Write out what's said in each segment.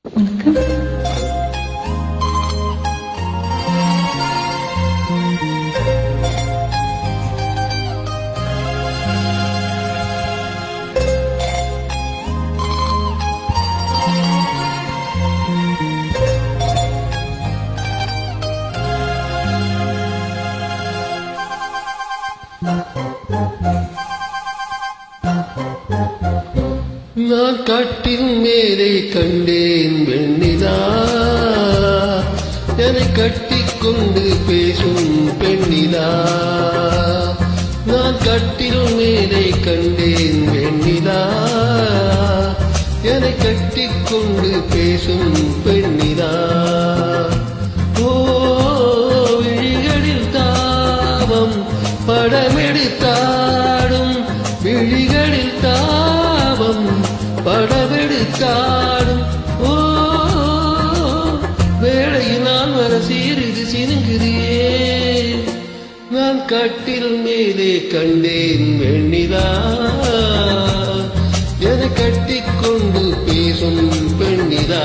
நான் கட்டின் மேலே கண்டேன் வெண்ணிலா, என்னை கட்டிக்கொண்டு பேசும் பெண்ணிலா. நான் கட்டில் மேலே கண்டேன் வெண்ணிலா, என்னை கட்டிக்கொண்டு பேசும் பெண்ணிலா. ஓ விழிகளில் தாவம் படமெடுத்தாடும், விழிகளில் தாவம் படமெடுத்தாடும். ஓ வேளையில் நான் வர சீரிது சினுங்குறியே. நான் கட்டில் மேலே கண்டேன் வெண்ணிலா, எதை கட்டிக்கொண்டு பேசும் பெண்ணிலா.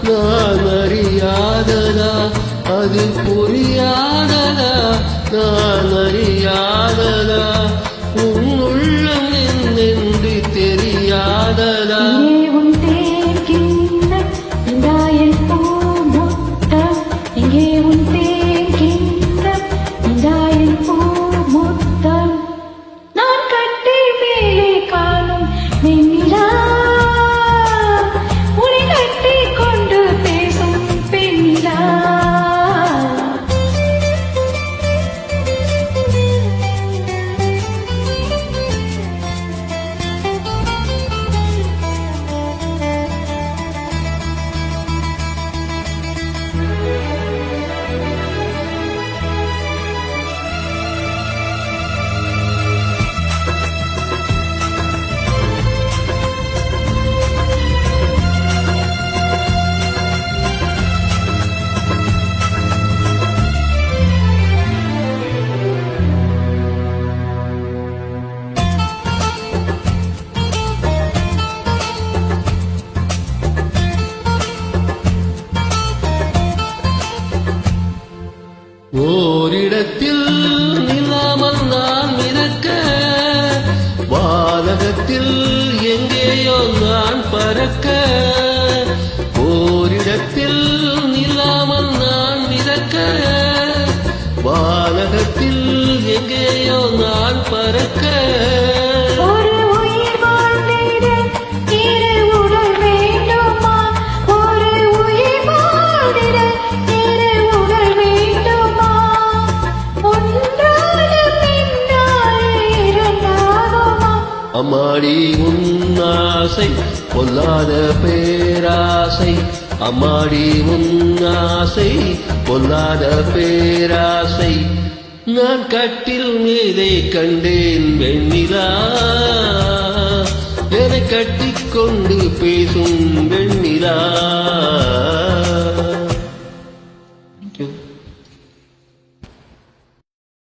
நான் அறியாததா, அது புரியாததா, நான் அறியாததா, உன் உள்ளம் என்னென்று தெரியாததா. உன் தேர்கின்ற இந்தாயல் பூமுத்தம், இங்கே உன் தேர்கின்ற இந்தாயல் பூமுத்தம். நான் கட்டி மேலே காணும் வெண்ணிலா, ஓரிடத்தில் நில்லாமல் நான் மிதக்க, வானகத்தில் எங்கேயோ நான் பறக்க. ஓரிடத்தில் நில்லாமல் நான் மிதக்க, வானகத்தில் எங்கேயோ நான் பறக்க. அம்மாடி உன் ஆசை பொல்லாத பேராசை, அம்மாடி உன் ஆசை பொல்லாத பேராசை. நான் கட்டில் மேலே கண்டேன் வெண்ணிலா, என்னை கட்டிக்கொண்டு பேசும் வெண்ணிலா.